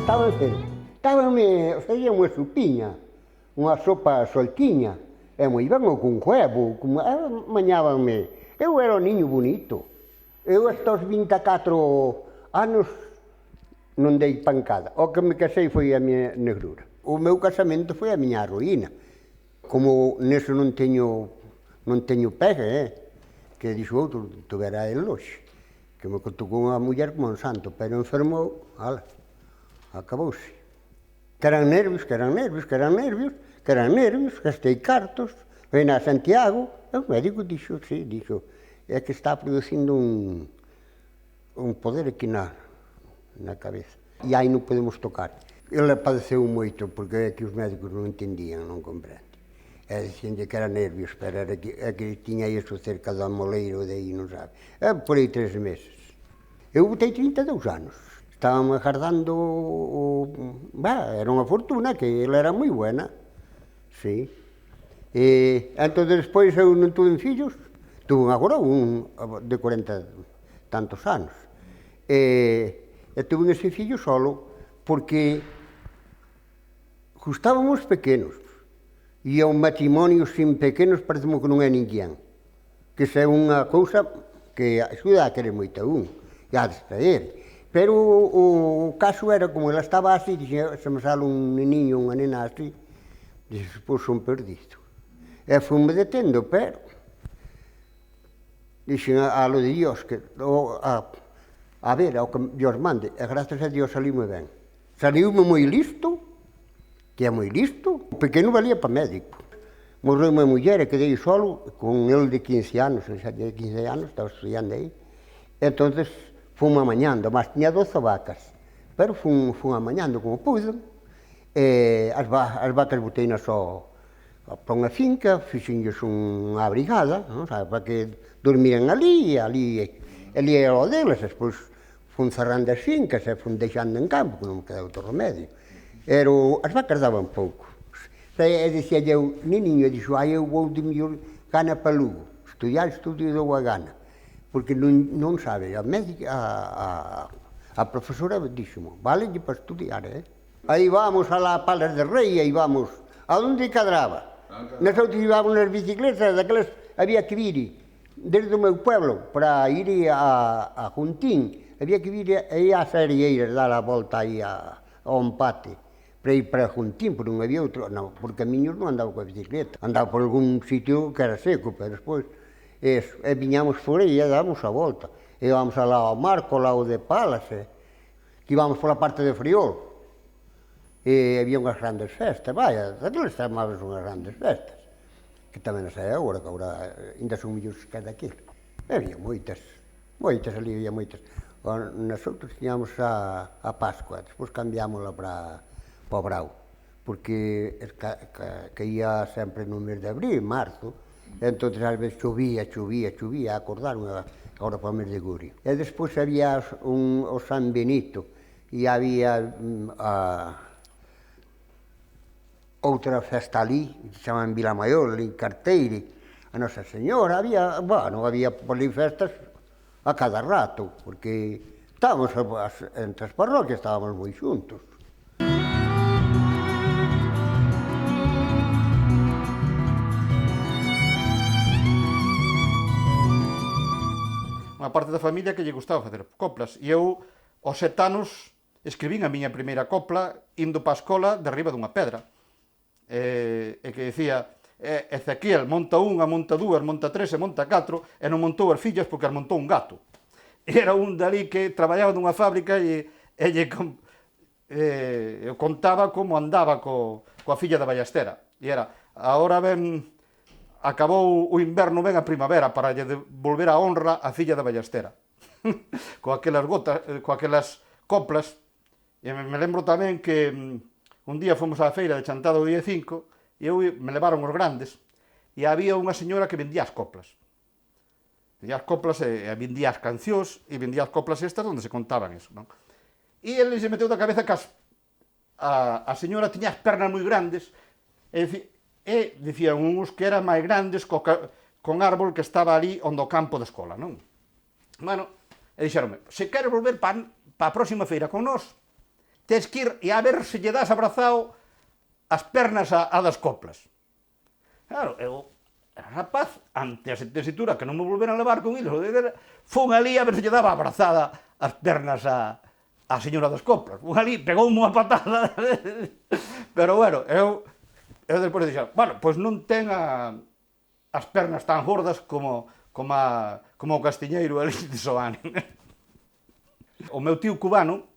Estabanme, facía unha supiña, unha sopa soltiña, e moi ben, ou con huevo, mañábanme. Eu era un niño bonito. Eu hasta os 24 anos non dei pancada. O que me casei foi a miña negrura. O meu casamento foi a miña ruína. Como neso non teño pega, que dixo outro, tuvera el loxe, que me tocou unha muller como un santo, pero enfermou, ala, acabouse. Que eran nervios, gastei cartos, ven a Santiago, e o médico dixo, é que está producindo un poder aquí na cabeza, e aí non podemos tocar. Ele padeceu moito, porque é que os médicos non entendían, non comprende. E dicíanlle que era nervios, pero é que tiña iso cerca do moleiro, de aí non sabe. É por aí 3 meses. Eu botei 32 anos. Estaban agardando era unha fortuna, que ela era moi buena, sí. E entón, despois, eu non tuve fillos, tuve agora un de 40 tantos anos. E tuve ese fillo solo, porque gustábamos pequenos, e o matrimonio sin pequenos parece que non é ninguén, que é unha cousa que axuda a querer moito a un, e a distraer. Pero o caso era, como ela estaba así, dixe, se me sale un neniño, unha nena así, dixe, pois son perdido. E fui-me detendo, pero dixen a lo de Dios, que a ver, ao que Dios mande, e gracias a Dios saliume ben. Saliume moi listo, que é moi listo, o pequeno valía para médico. Morreu unha muller e quedei solo, con el de 15 anos, xa de 15 anos, estaba estudiando aí, e entonces fun amañando, mas tiña 12 vacas, pero fun amañando como pude, e as vacas boteinas só para unha finca, fixenlles unha brigada, non sabe, para que dormiran ali era o deles, despois fun cerrando as fincas e fun deixando en campo, que non me quedaba outro remedio. As vacas daban pouco. E dicía eu, neniño, dixo, eu vou de mellor gana para Lugo, estudio dou a gana, porque non sabe, a profesora dixo-mo, vale para estudiar, Aí vamos a la Palas de Rei, aí vamos, a onde cadraba. Nosotros íbamos nas bicicletas, daquelas había que vir desde o meu pueblo para ir a Juntín, había que vir aí ás Arieiras, dar a volta aí ao empate, para ir para Juntín, porque non había outro, non, por camiños non andaba coa bicicleta, andaba por algún sitio que era seco, pero despois, e viñamos por aí e dábamos a volta, e íbamos ao lado ao Marco, ao lado de Palas, que íbamos pola parte de Friol, e había unhas grandes festas, daqueles chamadas unhas grandes festas, que tamén as hai agora, que agora ainda son mellores que daquilo. Había moitas ali, había moitas. Nosotros tiñamos a Pascua, despois cambiámosla para o Brau, porque caía sempre no mes de abril, marzo, e entón ás veces chovía, acordaron agora para o mes de julio. E despois había o San Benito, e había outra festa ali, que se chama en Vilamaior, ali en Carteire, a Nosa Señora, había por ali festas a cada rato, porque estábamos entre as parroquias, estábamos moi xuntos. Unha parte da familia que lle gustaba facer coplas, e eu, aos 7 anos, escribín a miña primeira copla indo para a escola de arriba dunha pedra, e que dicía, Ezequiel monta unha, monta dúas, monta tres e monta catro, e non montou as fillas porque as montou un gato. Era un dali que traballaba nunha fábrica e eu contaba como andaba coa filla da Ballestera. E era, agora acabou o inverno, ven a primavera para lle devolver a honra a filla da Ballestera. Coaquelas coplas. E me lembro tamén que un día fomos á feira de Chantada o día 5 e me levaron os grandes e había unha señora que vendía as coplas. Vendía as coplas e vendía as cancións e vendía as coplas estas onde se contaban eso, non? E ele se meteu da cabeza que a señora tiña as pernas moi grandes e dicían uns que eran máis grandes con árbol que estaba ali onde o campo da escola, non? Bueno, e dixeronme, se queres volver para a próxima feira con nós, tes que ir e a ver se lle das abrazado as pernas a das coplas. Claro, eu, rapaz, ante a tesitura que non me volveran a levar con iso, fun ali a ver se lle daba abrazada as pernas a señora das coplas. Fun ali, pegoume unha patada. Pero, bueno, eu despois dixo, bueno, pois non ten as pernas tan gordas como o castiñeiro ali de Soane. O meu tío cubano,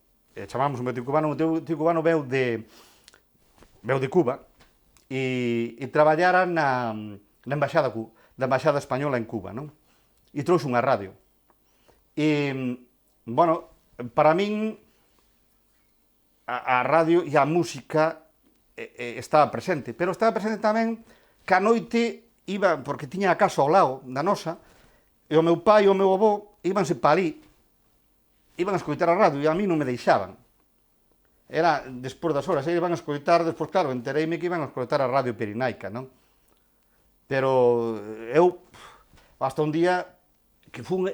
chamamos o meu tío cubano veu de Cuba e traballara na embaixada española en Cuba, non? E trouxe unha radio. E, bueno, para min a radio e a música estaba presente, pero estaba presente tamén que a noite iba, porque tiña a casa ao lado da nosa, e o meu pai e o meu avó íbanse pa ali, iban a escoitar a radio e a mí non me deixaban. Era despois das horas, iban a escoitar, despois, claro, entereime que iban a escoitar a radio Pirinaica, non? Pero eu, hasta un día, que fun,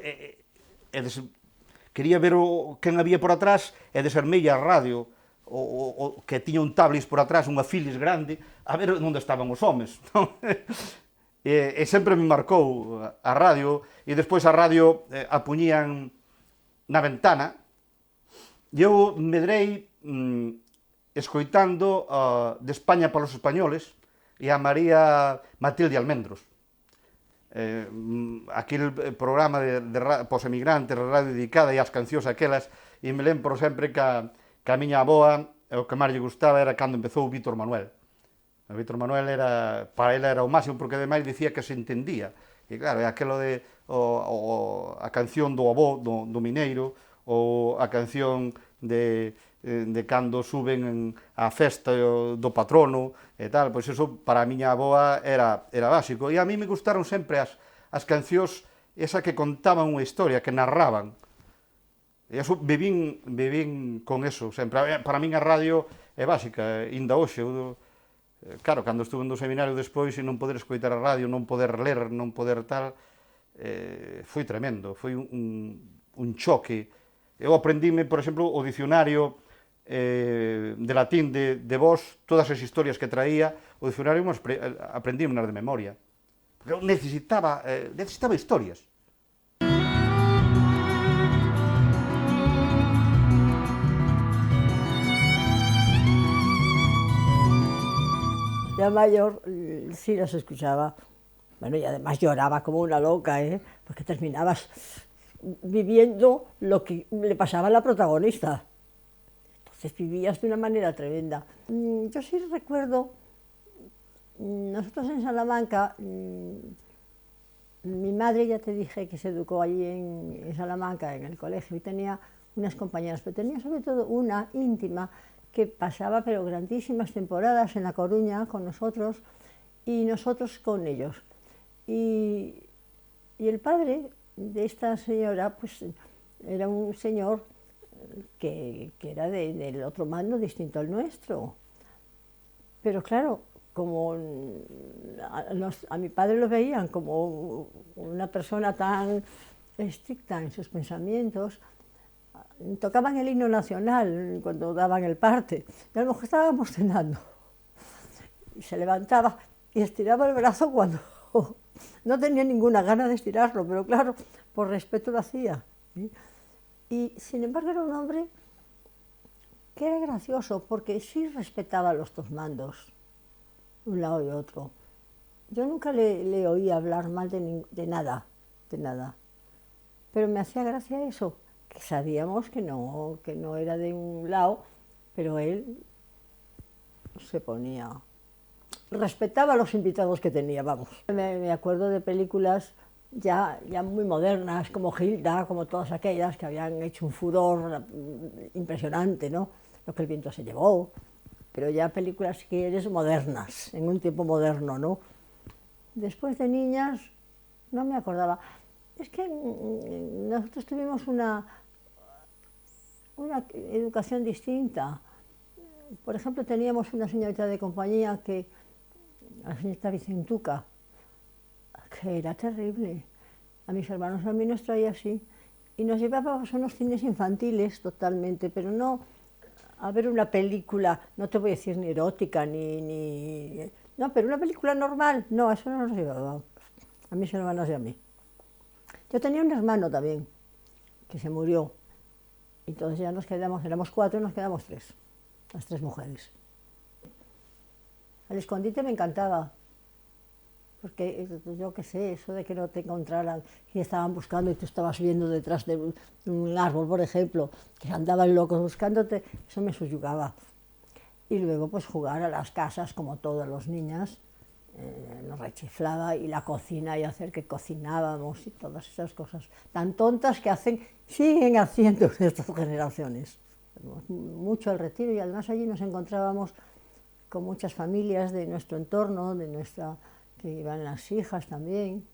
quería ver quen había por atrás, e desarmei a radio, que tiña un tablis por atrás, unha filis grande, a ver onde estaban os homes, non? E sempre me marcou a radio, e despois a radio a puñían na ventana, e eu medrei escoitando de España para os españoles e a María Matilde Almendros. Aquel programa pos emigrantes, radio dedicada e as cancións aquelas, e me lembro sempre que a miña aboa, o que máis lle gustaba era cando empezou Vítor Manuel. O Vítor Manuel para ela era o máximo, porque ademais dicía que se entendía. E claro, é aquelo de a canción do avó, do mineiro, ou a canción de cando suben á festa do patrono e tal, pois eso para a miña aboa era básico. E a mí me gustaron sempre as cancións esa que contaban unha historia, que narraban. E eso vivín con eso sempre. Para min a radio é básica, inda hoxe. Claro, cando estuve no seminario despois e non poder escoitar a radio, non poder ler, non poder tal, foi tremendo, foi un choque. Eu aprendime, por exemplo, o dicionario de latín de vos, todas as historias que traía, o dicionario aprendíme de memoria. Porque eu necesitaba historias. Ya mayor sí las escuchaba. Bueno, y además lloraba como una loca, porque terminabas viviendo lo que le pasaba a la protagonista. Entonces vivías de una manera tremenda. Yo sí recuerdo, nosotros en Salamanca, mi madre, ya te dije que se educó allí en Salamanca, en el colegio, y tenía unas compañeras, pero tenía sobre todo una íntima que pasaba pero grandísimas temporadas en La Coruña con nosotros y nosotros con ellos. Y el padre de esta señora, pues era un señor que era del otro mando distinto al nuestro. Pero claro, como a mi padre lo veían como una persona tan estricta en sus pensamientos, tocaban el himno nacional cuando daban el parte, y a lo mejor estábamos cenando, y se levantaba y estiraba el brazo cuando no tenía ninguna gana de estirarlo, pero claro, por respeto lo hacía. Y sin embargo era un hombre que era gracioso, porque sí respetaba los dos mandos, un lado y otro. Yo nunca le oí hablar mal de nada, pero me hacía gracia eso, que sabíamos que no era de un lado, pero él se ponía... respetaba a los invitados que tenía, vamos. Me acuerdo de películas ya muy modernas, como Gilda, como todas aquellas que habían hecho un furor impresionante, ¿no? Lo que el viento se llevó, pero ya películas que eres modernas, en un tiempo moderno, ¿no? Después de niñas, no me acordaba. Es que nosotros tuvimos una educación distinta. Por ejemplo, teníamos una señorita de compañía la señorita Vicentuca, que era terrible. A mis hermanos a mí nos traía así. Y nos llevábamos a unos cines infantiles totalmente, pero no a ver una película, no te voy a decir ni erótica, no, pero una película normal, no, eso no nos llevaba. A mis hermanos y a mí. Yo tenía un hermano también, que se murió. Entonces ya nos quedamos, éramos 4, nos quedamos 3, las 3 mujeres. El escondite me encantaba, porque yo qué sé, eso de que no te encontraran y estaban buscando y tú estabas viendo detrás de un árbol, por ejemplo, que andaban locos buscándote, eso me subyugaba. Y luego pues jugar a las casas como todas las niñas, nos rechiflaba, y la cocina y hacer que cocinábamos y todas esas cosas tan tontas que siguen haciendo estas generaciones. Mucho al retiro, y además allí nos encontrábamos con muchas familias de nuestro entorno, que iban las hijas también,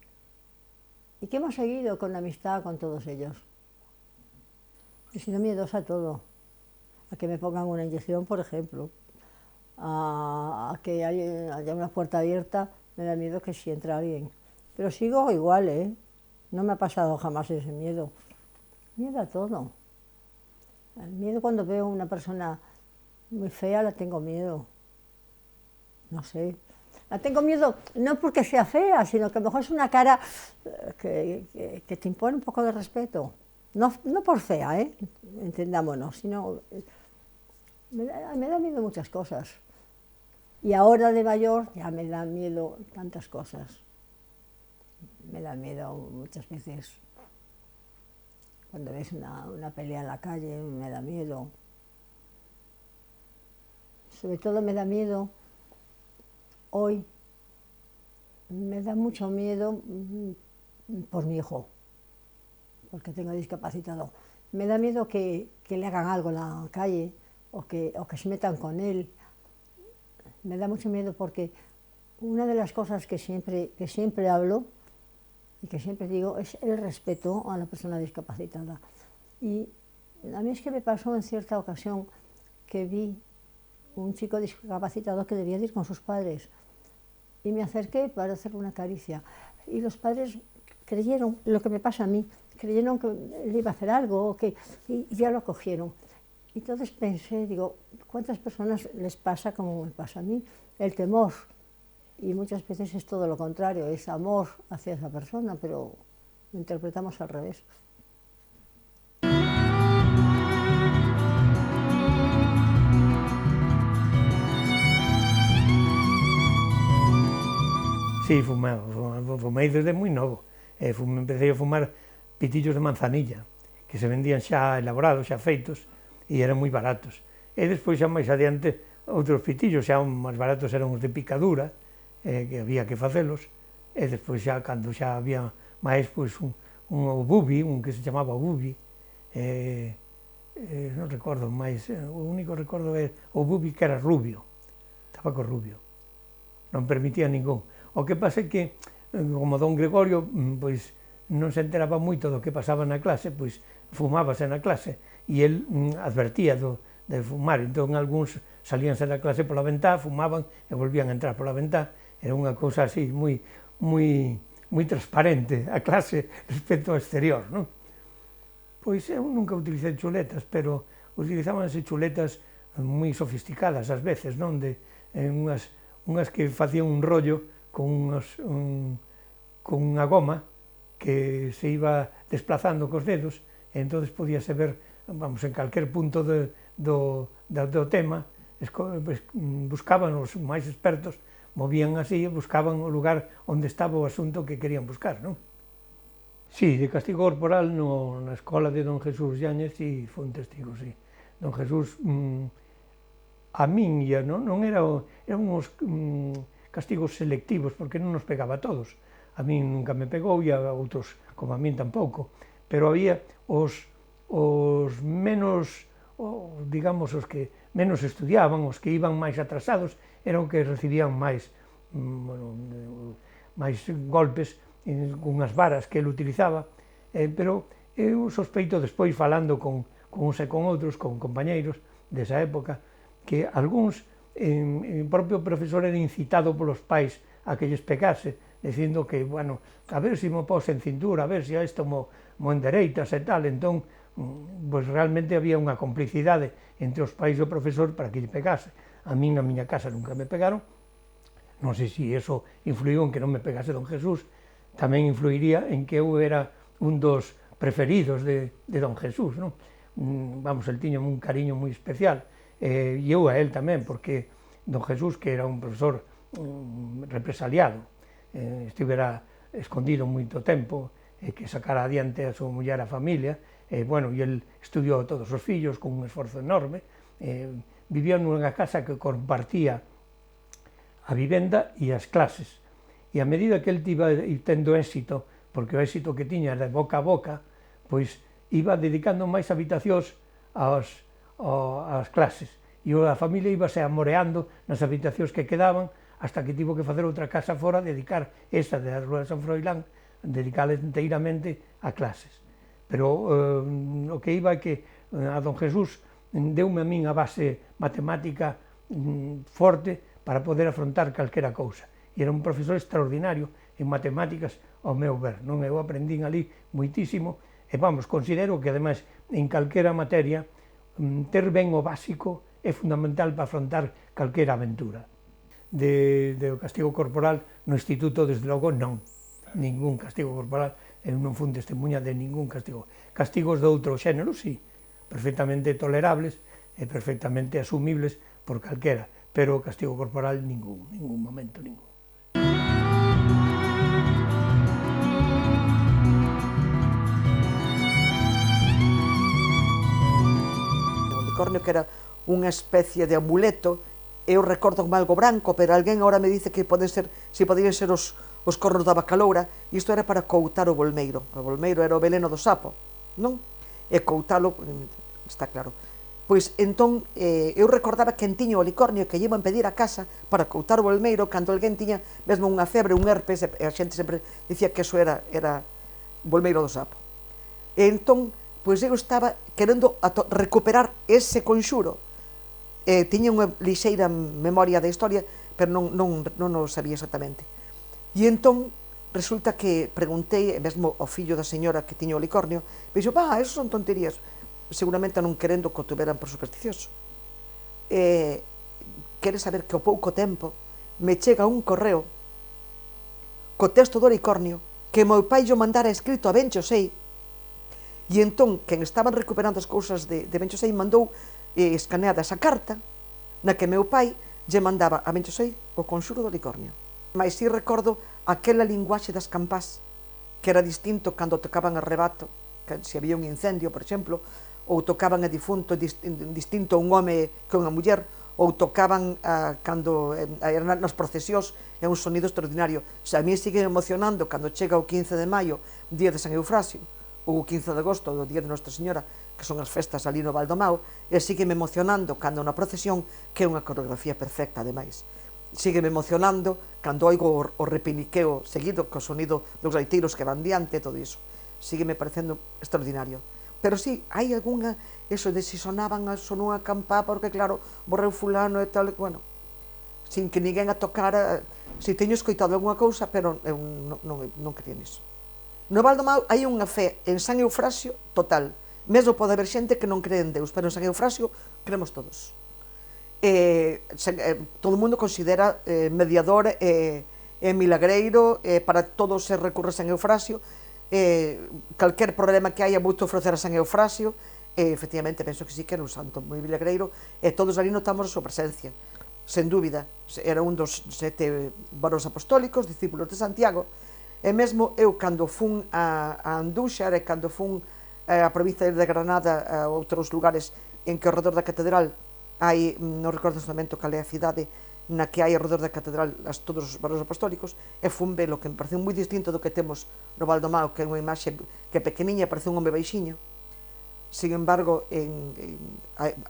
y que hemos seguido con la amistad con todos ellos. He sido miedosa a todo, a que me pongan una inyección, por ejemplo, a que haya una puerta abierta, me da miedo que si entra alguien. Pero sigo igual, ¿eh? No me ha pasado jamás ese miedo. Miedo a todo. El miedo cuando veo a una persona muy fea, la tengo miedo. No sé. La tengo miedo no porque sea fea, sino que a lo mejor es una cara que te impone un poco de respeto. No por fea, entendámonos, sino me da miedo muchas cosas. Y ahora de mayor ya me da miedo tantas cosas. Me da miedo muchas veces. Cuando ves una pelea en la calle, me da miedo. Sobre todo me da miedo hoy. Me da mucho miedo por mi hijo, porque tengo discapacitado. Me da miedo que le hagan algo en la calle o que se metan con él. Me da mucho miedo porque una de las cosas que siempre hablo y que siempre digo es el respeto a la persona discapacitada. Y a mí es que me pasó en cierta ocasión que vi un chico discapacitado que debía de ir con sus padres, y me acerqué para hacerle una caricia, y los padres creyeron lo que me pasa a mí, creyeron que le iba a hacer algo, y ya lo cogieron. Entonces pensé, digo, ¿cuántas personas les pasa como me pasa a mí? El temor, y muchas veces es todo lo contrario, es amor hacia esa persona, pero lo interpretamos al revés. Sí, fumei desde moi novo. Empecé a fumar pitillos de manzanilla, que se vendían xa elaborados, xa feitos, e eran moi baratos. E despois xa máis adiante outros pitillos, xa máis baratos eran os de picadura, que había que facelos, e despois xa, cando xa había máis, pois un bubi, un que se chamaba bubi, non recordo máis, o único recordo é o bubi que era rubio, tabaco rubio, non permitía ningún. O que pasa é que, como don Gregorio, pois non se enteraba moito do que pasaba na clase, pois fumábase na clase, e el advertía de fumar, entón algúns salíanse da clase pola ventá, fumaban e volvían a entrar pola ventá. Era unha cousa así moi transparente a clase respecto ao exterior, non? Pois eu nunca utilicei chuletas, pero utilizábanse chuletas moi sofisticadas ás veces, non? Unhas que facían un rollo con unha goma que se iba desplazando cos dedos, e entonces podíase ver, vamos, en calquer punto do tema, buscaban os máis expertos, movían así e buscaban o lugar onde estaba o asunto que querían buscar, non? Sí, de castigo corporal na escola de don Jesús Yáñez, sí, foi un testigo, sí. Don Jesús, a min, non eran uns castigos selectivos, porque non nos pegaba a todos. A min nunca me pegou e a outros, como a min, tampouco. Pero había os menos, digamos, os que menos estudiaban, os que iban máis atrasados, eran os que recibían máis golpes con as varas que ele utilizaba. Pero eu sospeito, despois, falando con uns e con outros, con compañeiros desa época, que algúns, o propio profesor era incitado polos pais a que lles pegase, dicindo que, bueno, a ver se mo pos en cintura, a ver se a isto mo endereitas e tal. Entón, pois realmente había unha complicidade entre os pais e o profesor para que lle pegase. A min na miña casa nunca me pegaron, non sei se eso influiu en que non me pegase don Jesús, tamén influiría en que eu era un dos preferidos de don Jesús, non? Vamos, el tiña un cariño moi especial, e eu a él tamén, porque don Jesús, que era un profesor represaliado, estivera escondido moito tempo, que sacara adiante a súa muller e a familia, e el estudiou a todos os fillos con un esforzo enorme, vivía nunha casa que compartía a vivenda e as clases, e a medida que el iba tendo éxito, porque o éxito que tiña de boca a boca, pois iba dedicando máis habitacións ás clases, e a familia íbase amoreando nas habitacións que quedaban, hasta que tivo que facer outra casa fora, dedicar esa da Rúa de San Froilán, dedicarla enteiramente a clases. Pero o que iba é que a don Jesús deume a min a base matemática forte para poder afrontar calquera cousa. E era un profesor extraordinario en matemáticas ao meu ver, non? Eu aprendín ali moitísimo, e considero que ademais en calquera materia ter ben o básico é fundamental para afrontar calquera aventura. Do castigo corporal no instituto, desde logo, non. Ningún castigo corporal, eu non fun testemunha de ningún castigo. Castigos de outro xénero, sí, perfectamente tolerables e perfectamente asumibles por calquera, pero o castigo corporal ningún momento, ningún. O unicornio, que era unha especie de amuleto, eu recordo como algo branco, pero alguén agora me dice que podían ser os cornos da bacaloura, e isto era para coutar o volmeiro. O volmeiro era o veleno do sapo, non? E coutalo, está claro. Pois entón, eu recordaba que tiña o unicornio que lle iban pedir a casa para coutar o volmeiro cando alguén tiña mesmo unha febre, un herpes, e a xente sempre dicía que eso era volmeiro do sapo. E entón, pois eu estaba querendo recuperar ese conxuro. Tiña unha lixeira memoria da historia, pero non o sabía exactamente. E entón, resulta que preguntei, mesmo ao fillo da señora que tiña o unicornio, e dixo, eso son tonterías, seguramente non querendo que o tuveran por supersticioso. Quere saber que ao pouco tempo me chega un correo co texto do unicornio que meu pai yo mandara escrito a Ben Chosei, e entón, quen estaban recuperando as cousas de Ben Chosei mandou escaneada esa carta na que meu pai lle mandaba a Ben Chosei o conxuro do unicornio. Mais si recordo aquela linguaxe das campás, que era distinto cando tocaban a rebato, se había un incendio, por exemplo, ou tocaban a difunto distinto a un home que a unha muller, ou tocaban cando eran nas procesións, é un sonido extraordinario. A mí sigue emocionando cando chega o 15 de maio, día de San Eufrasio, ou o 15 de agosto, o día de Nuestra Señora, que son as festas ali no Valdomao, e sígueme emocionando cando na procesión, que é unha coreografía perfecta, ademais. Sígueme emocionando cando oigo o repiniqueo seguido co sonido dos gaiteiros que van diante, todo iso. Sígueme parecendo extraordinario. Pero sí, hai algunha, eso de si sonaban sonou a campá, porque claro, morreu fulano e tal, bueno, sin que ninguén a tocara, si teño escoitado algunha cousa, pero eu non quería niso. No Valdomao hai unha fe en San Eufrasio total. Mesmo pode haber xente que non cree en Deus, pero en San Eufrasio creemos todos. Todo o mundo considera mediador e milagreiro, para todos se recurre a San Eufrasio, calquer problema que haya moito ofrecer a San Eufrasio, efectivamente penso que sí que era un santo moi milagreiro, e todos ali notamos a súa presencia, sen dúbida. Era un dos 7 varóns apostólicos, discípulos de Santiago, e mesmo eu cando fun a Andúxar e cando fun a provincia de Granada, a outros lugares en que ao redor da catedral hai, non recordo neste momento cal é a cidade na que hai ao redor da catedral todos os varóns apostólicos, e fun velo, que me pareceu moi distinto do que temos no Valdomao, que é unha imaxe que é pequeniña, parece un home baixiño. Sin embargo,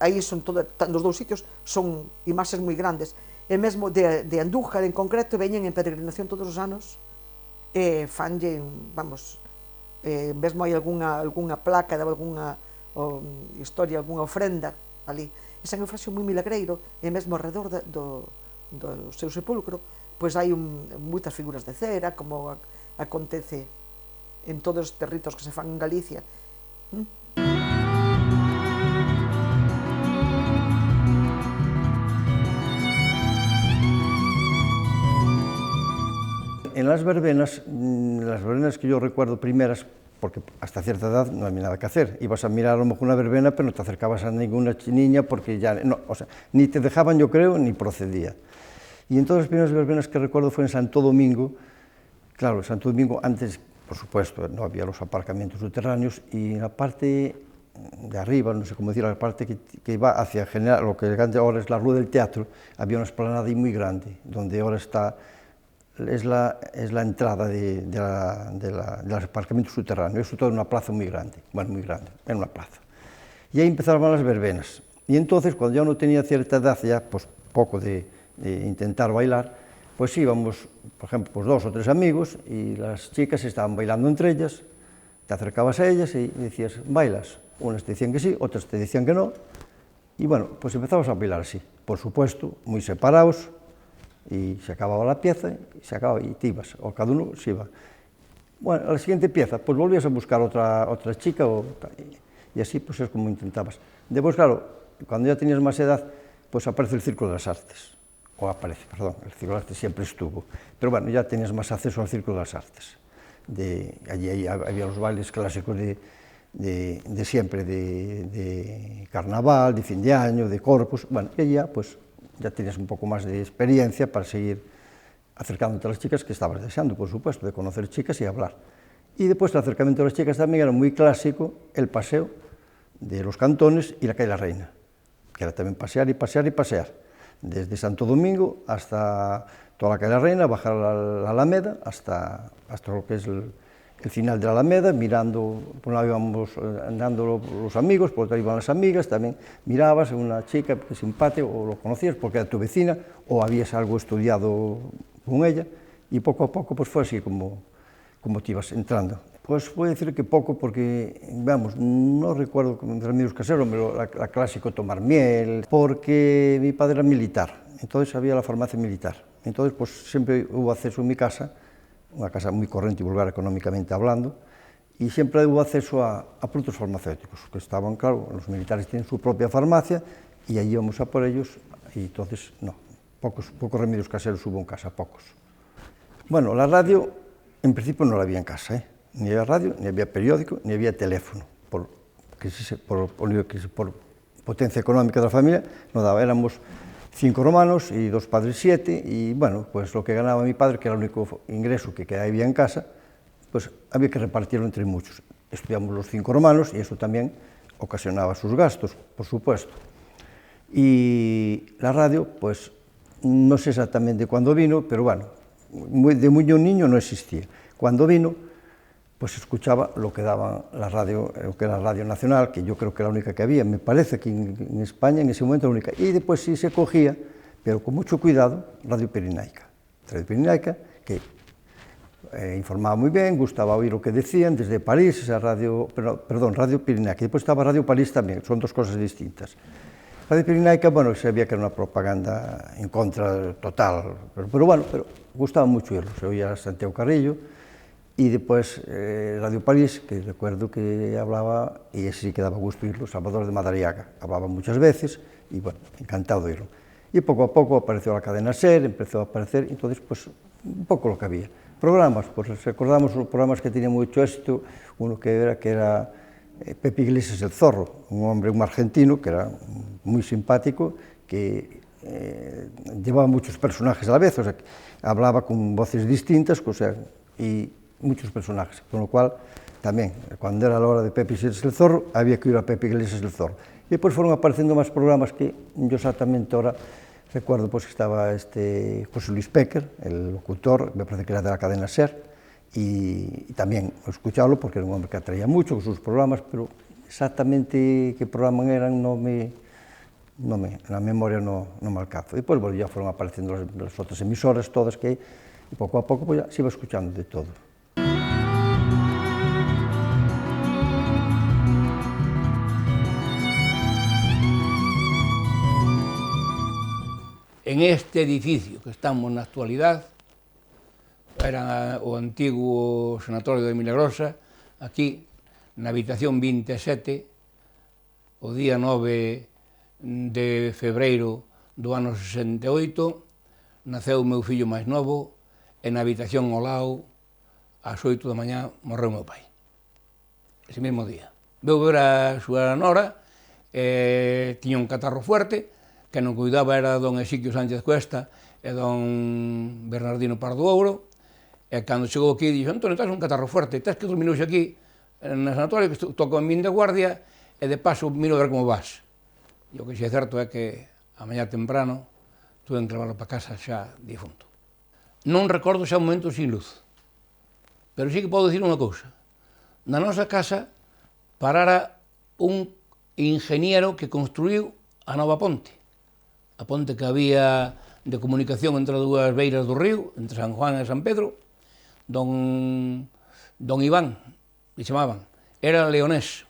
aí son nos dous sitios son imaxes moi grandes, e mesmo de Andújar en concreto veñen en peregrinación todos os anos, e fanlle, vamos, mesmo hai algunha placa de algunha historia, algunha ofrenda ali. E San Eufrasio moi milagreiro, e mesmo ao redor do seu sepulcro, pois hai moitas figuras de cera, como acontece en todos os territos que se fan en Galicia. las verbenas que yo recuerdo primeras, porque hasta cierta edad no había nada que hacer. Ibas a mirar a lo mejor una verbena, pero no te acercabas a ninguna niña porque ya, no, o sea, ni te dejaban, yo creo, ni procedía. Y entonces las primeras verbenas que recuerdo fue en Santo Domingo. Claro, Santo Domingo antes, por supuesto, no había los aparcamientos subterráneos, y en la parte de arriba, no sé cómo decir, la parte que iba hacia general, lo que ahora es la Rúa del Teatro, había una esplanada ahí muy grande, donde ahora está, es la entrada de los aparcamientos subterráneos. Eso todo en una plaza muy grande, bueno, muy grande, en una plaza. Y ahí empezaban las verbenas. Y entonces, cuando ya uno tenía cierta edad, ya pues poco de intentar bailar, pues íbamos, por ejemplo, pues 2 o 3 amigos, y las chicas estaban bailando entre ellas, te acercabas a ellas y decías, ¿bailas? Unas te decían que sí, otras te decían que no, y bueno, pues empezamos a bailar así, por supuesto, muy separados, y se acababa la pieza, y se acababa, y te ibas, o cada uno se iba. Bueno, a la siguiente pieza, pues volvías a buscar otra chica, y así pues es como intentabas. Después, claro, cuando ya tenías más edad, pues aparece el Círculo de las Artes, el Círculo de las Artes siempre estuvo, pero bueno, ya tenías más acceso al Círculo de las Artes. Allí había los bailes clásicos de siempre, de carnaval, de fin de año, de Corpus, bueno, y ya pues ya tenías un poco más de experiencia para seguir acercándote a las chicas que estabas deseando, por supuesto, de conocer chicas y hablar. Y después el acercamiento a las chicas también era muy clásico, el paseo de los cantones y la calle La Reina, que era también pasear y pasear y pasear, desde Santo Domingo hasta toda la calle La Reina, bajar a la Alameda, hasta lo que es el final de la Alameda, mirando, por un lado íbamos andando los amigos, por otro iban las amigas, también mirabas a una chica que simpática, o lo conocías porque era tu vecina, o habías algo estudiado con ella, y poco a poco pues fue así como te ibas entrando. Pues puedo decir que poco, porque, vamos, no recuerdo entre amigos caseros, pero la clásico tomar miel, porque mi padre era militar, entonces había la farmacia militar, entonces pues siempre hubo acceso en mi casa, una casa muy corriente y vulgar económicamente hablando, y siempre hubo acceso a productos farmacéuticos, que estaban, claro, los militares tienen su propia farmacia, y allí íbamos a por ellos, y entonces, no, pocos remedios caseros hubo en casa, pocos. Bueno, la radio, en principio no la había en casa, ni había radio, ni había periódico, ni había teléfono, por potencia económica de la familia, no daba, éramos 5 hermanos y 2 padres 7, y bueno, pues lo que ganaba mi padre, que era el único ingreso que había en casa, pues había que repartirlo entre muchos. Estudiamos los 5 hermanos, y eso también ocasionaba sus gastos, por supuesto. Y la radio, pues no sé exactamente cuándo vino, pero bueno, de muy niño no existía. Cuando vino, pues escuchaba lo que daba la radio, lo que era la Radio Nacional, que yo creo que era la única que había, me parece que en España en ese momento la única, y después sí se cogía, pero con mucho cuidado, Radio Pirenaica, que informaba muy bien, gustaba oír lo que decían desde París, esa Radio Pirenaica, y después estaba Radio París también, son 2 cosas distintas. Radio Pirenaica, bueno, sabía que era una propaganda en contra total, pero bueno, pero gustaba mucho oírlo, se oía Santiago Carrillo, y después Radio París, que recuerdo que hablaba, y ese sí que daba gusto oírlo, Salvador de Madariaga, hablaba muchas veces, y bueno, encantado de oírlo. Y poco a poco apareció la cadena SER, empezó a aparecer, entonces pues un poco lo que había. Programas, pues recordamos los programas que tenían mucho éxito, uno que era Pepe Iglesias el Zorro, un argentino que era muy simpático, que llevaba muchos personajes a la vez, o sea, que hablaba con voces distintas, o sea, y muchos personajes, con lo cual también, cuando era la hora de Pepe Iglesias el Zorro, había que ir a Pepe Iglesias el Zorro. Y después fueron apareciendo más programas que yo exactamente ahora recuerdo, pues que estaba José Luis Péquer, el locutor, me parece que era de la cadena SER, y también escucharlo porque era un hombre que atraía mucho con sus programas, pero exactamente qué programas eran en la memoria no me alcanzo. Y pues bueno, ya fueron apareciendo las otras emisoras, todas que, y poco a poco pues ya se iba escuchando de todo. En este edificio que estamos na actualidad, era o antigo sanatorio de Milagrosa, aquí, na habitación 27, o día 9 de febreiro do ano 68, naceu o meu fillo máis novo, e na habitación ao lado, ás 8 da mañá, morreu meu pai. Ese mesmo día. Veu ver a súa nora, tiña un catarro fuerte, que non cuidaba era don Exiquio Sánchez Cuesta e don Bernardino Pardo Ouro, e cando chegou aquí, dixo, Antonio, estás un catarro fuerte, tens que dormir hoxe aquí, na sanatorio, que toco en min de guardia, e de paso miro a ver como vas. E o que xe é certo é que a mañá temprano tuve que levarlo para casa xa difunto. Non recordo xa un momento sin luz, pero sí que podo dicir unha cousa. Na nosa casa parara un ingeniero que construiu a nova ponte. A ponte que había de comunicación entre as dúas beiras do río, entre San Juan e San Pedro, don Iván, le chamaban, era leonés.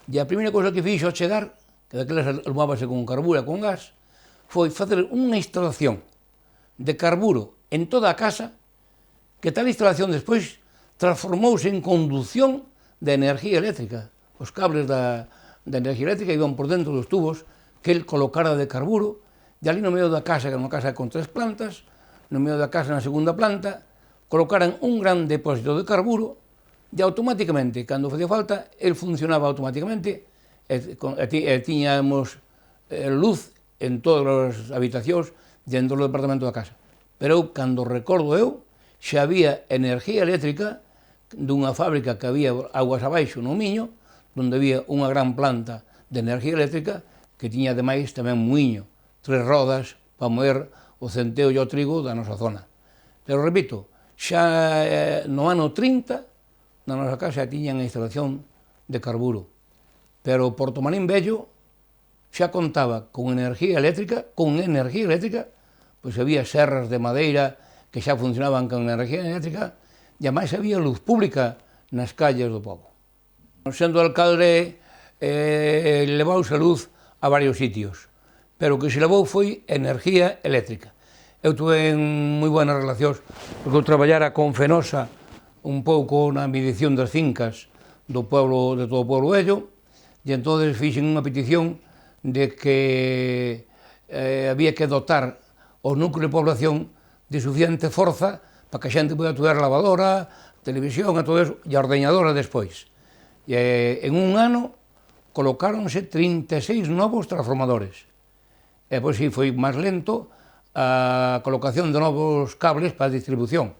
E a primeira cousa que fixo ao chegar, que daquelas alumábase con carburo e con gas, foi facer unha instalación de carburo en toda a casa, que tal instalación despois transformouse en conducción de energía eléctrica. Os cables da energía eléctrica iban por dentro dos tubos que el colocara de carburo, e ali no medio da casa, que era unha casa con 3 plantas, no medio da casa, na segunda planta, colocaran un gran depósito de carburo e automáticamente, cando facía falta, el funcionaba automáticamente e tiñamos luz en todas as habitacións dentro do departamento da casa. Pero eu, cando recordo eu, xa había energía eléctrica dunha fábrica que había aguas abaixo no Miño, onde había unha gran planta de energía eléctrica que tiña ademais tamén muiño, 3 rodas para mover o centeo e o trigo da nosa zona. Pero repito, xa no ano 30, na nosa casa tiñan a instalación de carburo. Pero Portomarín Vello xa contaba con energía eléctrica, pois había serras de madeira que xa funcionaban con energía eléctrica, e ademais había luz pública nas calles do pobo. Sendo alcalde, levouse a luz a varios sitios, pero o que se levou foi energía eléctrica. Eu tuve moi buenas relacións, porque eu traballara con Fenosa un pouco na medición das fincas do pueblo, de todo o pueblo vello, e entón fixen unha petición de que había que dotar os núcleos de población de suficiente forza para que a xente poida tuver lavadora, televisión e todo eso, e a ordeñadora despois. E en un ano colocáronse 36 novos transformadores. E pois si foi máis lento a colocación de novos cables para a distribución,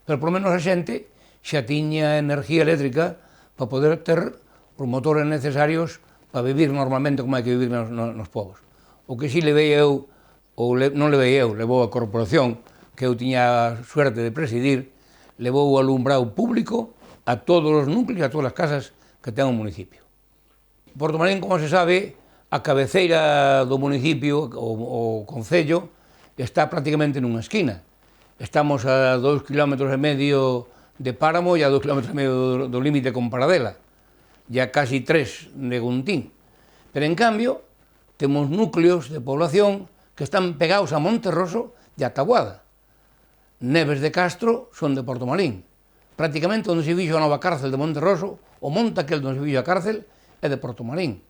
pero por lo menos a xente xa tiña energía eléctrica para poder ter os motores necesarios para vivir normalmente como hai que vivir nos povos. O que si levei eu, ou non levei eu, levou a corporación, que eu tiña a suerte de presidir, levou o alumbrado público a todos os núcleos, a todas as casas que ten o municipio. Portomarín, como se sabe, a cabeceira do municipio, o concello, está prácticamente nunha esquina. Estamos a 2,5 km de Páramo e a 2,5 km do límite con Paradela, e a casi 3 de Guntín. Pero, en cambio, temos núcleos de población que están pegados a Monterroso e a Taboada. Neves de Castro son de Portomarín. Prácticamente onde se fixo a nova cárcel de Monterroso, o monte aquel onde se fixo a cárcel, é de Portomarín.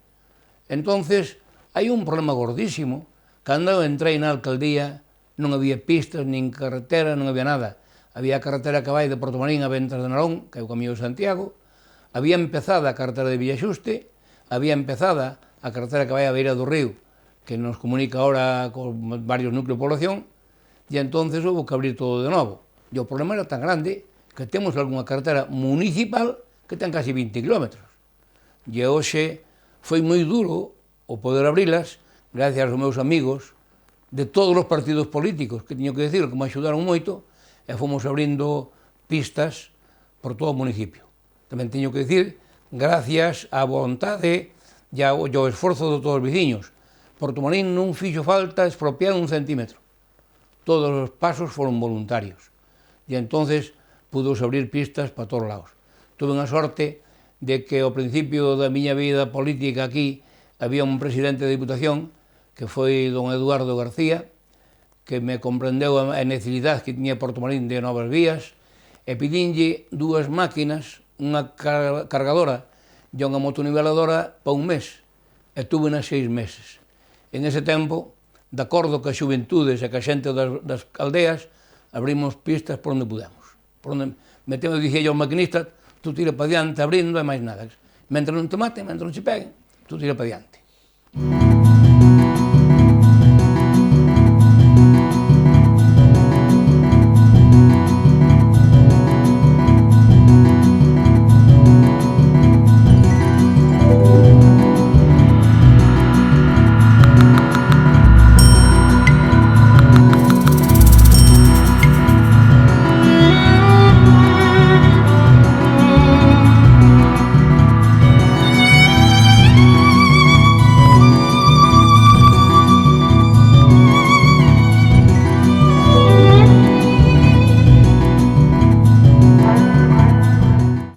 Entonces, hai un problema gordísimo. Cando eu entrei na alcaldía, non había pistas, nin carretera, non había nada. Había a carretera que vai de Portomarín a Ventas de Narón, que é o camiño de Santiago, había empezada a carretera de Villaxuste, había empezada a carretera que vai a beira do río, que nos comunica ahora con varios núcleos de población, e entonces houve que abrir todo de novo. E o problema era tan grande que temos algunha carretera municipal que ten casi 20 kilómetros. E hoxe foi moi duro o poder abrilas, gracias aos meus amigos de todos os partidos políticos, que teño que decir, que me axudaron moito, e fomos abrindo pistas por todo o municipio. Tamén teño que decir, gracias á vontade e ao esforzo de todos os veciños. Portomarín non fixo falta expropiar un centímetro. Todos os pasos foron voluntarios. E entonces pudose abrir pistas para todos lados. Tuve unha sorte de que ao principio da miña vida política aquí había un presidente de Diputación que foi don Eduardo García, que me comprendeu a necesidade que tiña Portomarín de novas vías, e pedinlle 2 máquinas, unha cargadora e unha motoniveladora para un mes, e tuve nas 6 meses. En ese tempo, de acordo que as xuventudes e que a xente das aldeas, abrimos pistas por onde pudemos. Por onde metemos, dicía yo ao maquinista, tú tira para diante abrindo e máis nada. Mentre non te maten, mentre non se peguen, tú tira para diante.